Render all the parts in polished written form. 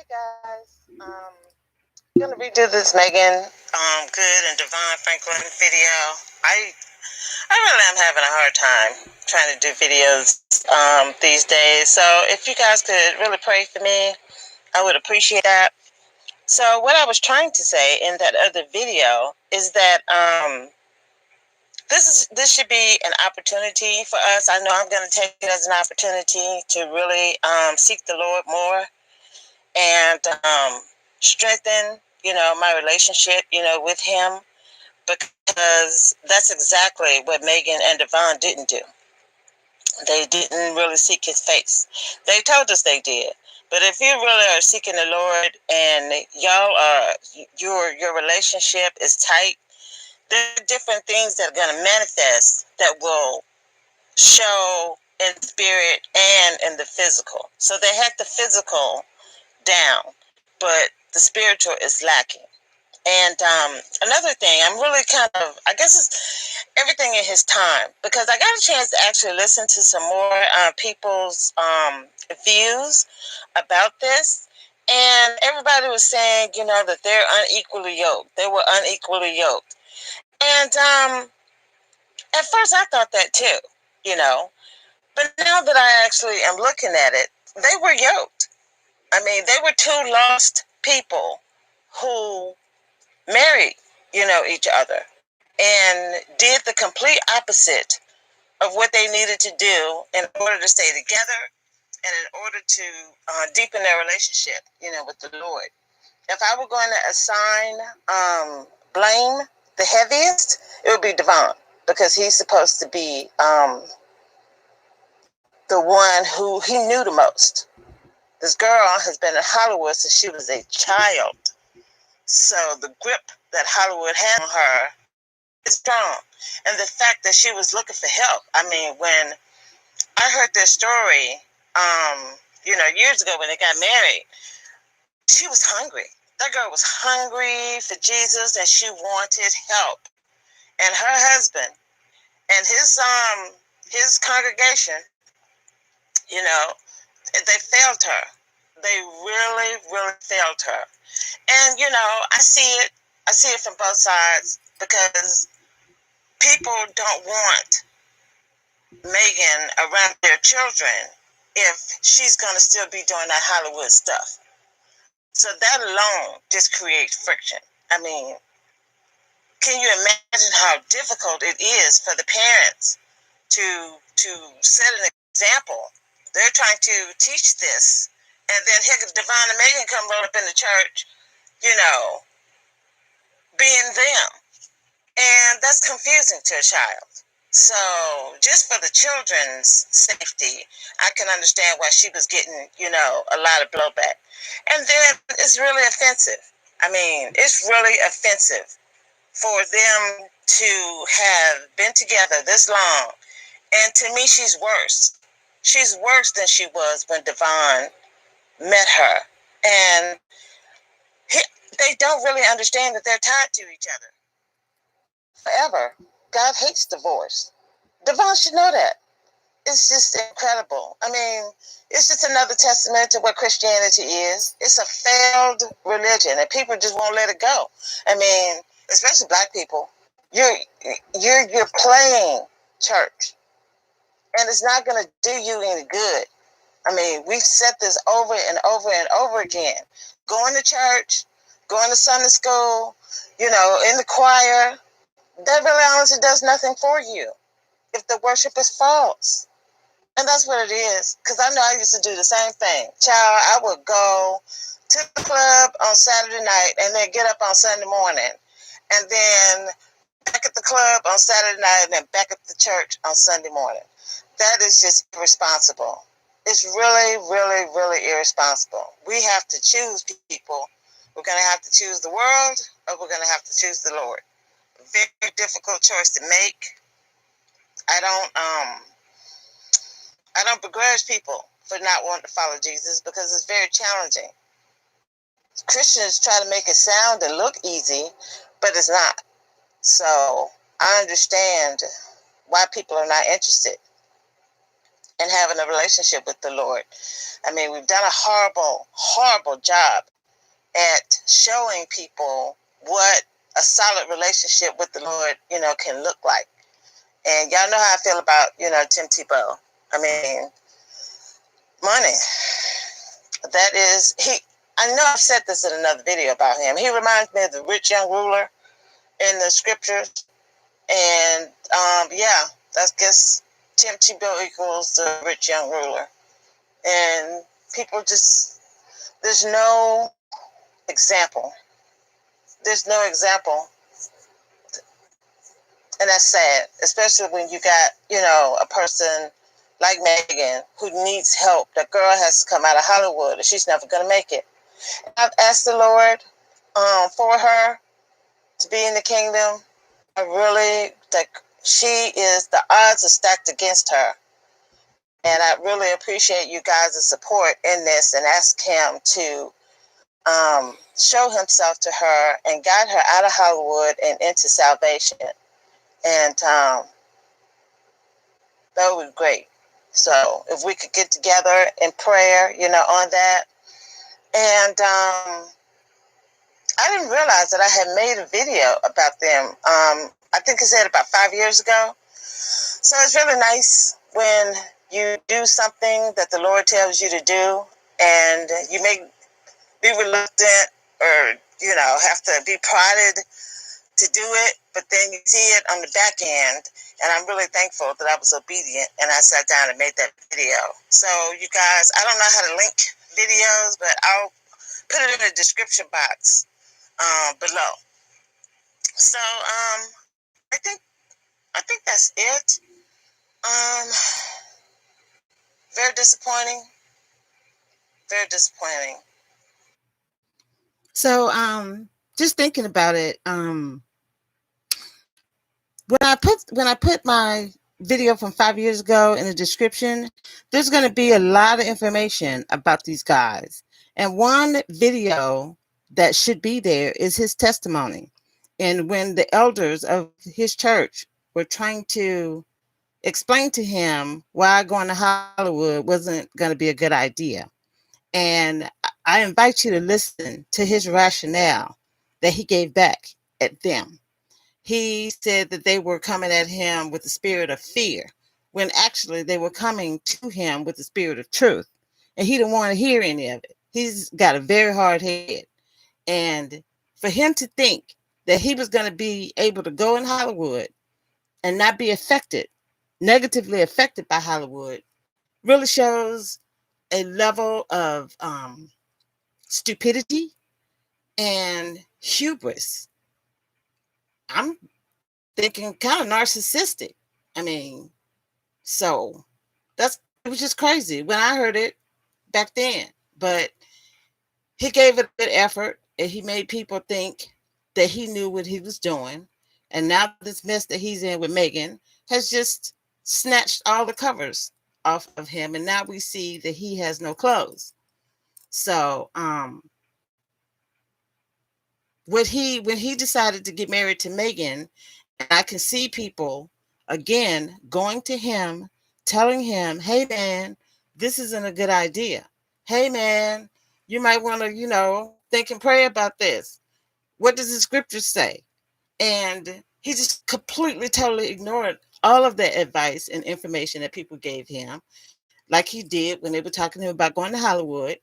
Guys. I'm gonna redo this Meagan, Good and Devon Franklin video. I I really am having a hard time trying to do videos these days. So if you guys could really pray for me, I would appreciate that. So what I was trying to say in that other video is that this should be an opportunity for us. I know I'm going to take it as an opportunity to really seek the Lord more and strengthen, my relationship, with Him, because that's exactly what Meagan and Devon didn't do. They didn't really seek His face. They told us they did. But if you really are seeking the Lord and y'all are your relationship is tight, there are different things that are going to manifest that will show in spirit and in the physical. So they had the physical down, but the spiritual is lacking. And another thing, I'm really I guess it's everything in His time, because I got a chance to actually listen to some more people's views about this. And everybody was saying, that they're unequally yoked. They were unequally yoked. And at first I thought that too, you know. But now that I actually am looking at it, they were yoked. I mean, they were two lost people who married, each other and did the complete opposite of what they needed to do in order to stay together and in order to deepen their relationship, with the Lord. If I were going to assign blame the heaviest, it would be Devon, because he's supposed to be the one who he knew the most. This girl has been in Hollywood since she was a child. So the grip that Hollywood had on her is strong. And the fact that she was looking for help. I mean, when I heard this story, years ago when they got married, she was hungry. That girl was hungry for Jesus and she wanted help. And her husband and his congregation, you know, they failed her. They really, really failed her. And, I see it. I see it from both sides, because people don't want Meagan around their children if she's going to still be doing that Hollywood stuff. So that alone just creates friction. I mean, can you imagine how difficult it is for the parents to set an example? They're trying to teach this, and then here Devon and Meagan come roll up in the church, being them. And that's confusing to a child. So just for the children's safety, I can understand why she was getting, a lot of blowback. And then it's really offensive. I mean, it's really offensive for them to have been together this long. And to me, she's worse. She's worse than she was when Devon met her. And they don't really understand that they're tied to each other forever. God hates divorce. Devon should know that. It's just incredible. I mean, it's just another testament to what Christianity is. It's a failed religion, and people just won't let it go. I mean, especially black people. You're playing church, and it's not going to do you any good. I mean, we've said this over and over and over again. Going to church, going to Sunday school, in the choir, that really honestly does nothing for you if the worship is false. And that's what it is. Because I know I used to do the same thing. Child, I would go to the club on Saturday night and then get up on Sunday morning. And then back at the club on Saturday night and then back at the church on Sunday morning. That is just irresponsible. It's really, really, really irresponsible. We have to choose people. We're going to have to choose the world, or we're going to have to choose the Lord. Very difficult choice to make. I don't begrudge people for not wanting to follow Jesus, because it's very challenging. Christians try to make it sound and look easy, but it's not. So I understand why people are not interested. and having a relationship with the Lord. I mean, we've done a horrible, horrible job at showing people what a solid relationship with the Lord, can look like. And y'all know how I feel about, Tim Tebow. I mean, money. That is, I know I've said this in another video about him. He reminds me of the rich young ruler in the scriptures. And, yeah, I guess Tim Tebow equals the rich young ruler. And people just, there's no example. There's no example. And that's sad, especially when you got, a person like Meagan who needs help. That girl has to come out of Hollywood and she's never going to make it. I've asked the Lord for her to be in the kingdom. I really, she is, the odds are stacked against her. And I really appreciate you guys' support in this and ask him to show himself to her and guide her out of Hollywood and into salvation. And that would be great. So if we could get together in prayer, on that. And I didn't realize that I had made a video about them. I think I said about 5 years ago. So it's really nice when you do something that the Lord tells you to do, and you may be reluctant or, have to be prodded to do it, but then you see it on the back end, and I'm really thankful that I was obedient and I sat down and made that video. So you guys, I don't know how to link videos, but I'll put it in the description box below. So I think that's it. Very disappointing. Very disappointing. So just thinking about it, when I put my video from 5 years ago in the description, there's going to be a lot of information about these guys. And one video that should be there is his testimony. And when the elders of his church were trying to explain to him why going to Hollywood wasn't going to be a good idea. And I invite you to listen to his rationale that he gave back at them. He said that they were coming at him with the spirit of fear, when actually they were coming to him with the spirit of truth. And he didn't want to hear any of it. He's got a very hard head. And for him to think that he was going to be able to go in Hollywood and not be negatively affected by Hollywood, really shows a level of stupidity and hubris. I'm thinking kind of narcissistic. I mean, so it was just crazy when I heard it back then. But he gave it a good effort, and he made people think that he knew what he was doing. And now this mess that he's in with Meagan has just snatched all the covers off of him, and now we see that he has no clothes. So when he decided to get married to Meagan, and I can see people again going to him, telling him, hey man, this isn't a good idea. Hey man, you might want to, think and pray about this. What does the scripture say? And he just completely, totally ignored all of the advice and information that people gave him, like he did when they were talking to him about going to Hollywood.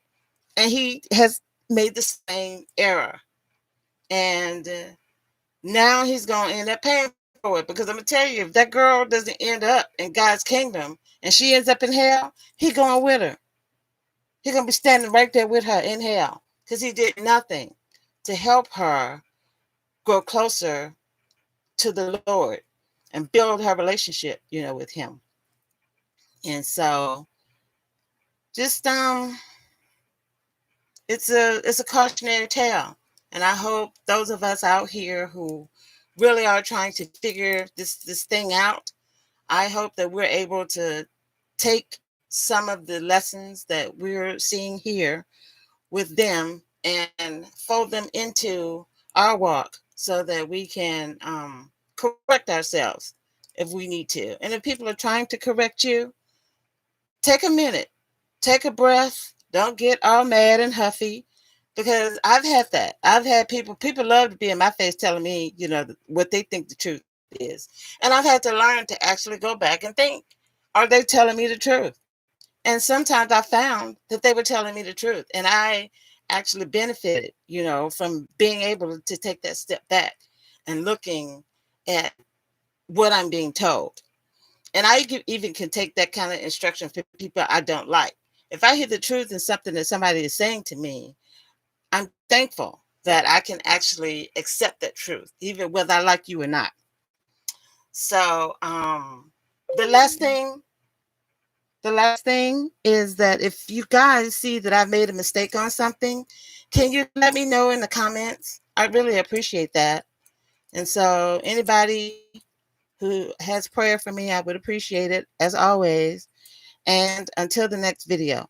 And he has made the same error. And now he's going to end up paying for it, because I'm going to tell you, if that girl doesn't end up in God's kingdom and she ends up in hell, he going with her. He's going to be standing right there with her in hell, because he did nothing to help her grow closer to the Lord and build her relationship, with him. And so just it's a cautionary tale. And I hope those of us out here who really are trying to figure this thing out, I hope that we're able to take some of the lessons that we're seeing here with them and fold them into our walk, so that we can correct ourselves if we need to. And if people are trying to correct you, take a minute, take a breath. Don't get all mad and huffy, because I've had that. I've had people love to be in my face telling me, what they think the truth is. And I've had to learn to actually go back and think, are they telling me the truth? And sometimes I found that they were telling me the truth. And I actually benefited, from being able to take that step back and looking at what I'm being told. And even can take that kind of instruction for people I don't like. If I hear the truth in something that somebody is saying to me, I'm thankful that I can actually accept that truth, even whether I like you or not. So, the last thing, is that if you guys see that I've made a mistake on something, can you let me know in the comments? I really appreciate that. And so, anybody who has prayer for me, I would appreciate it as always. And until the next video.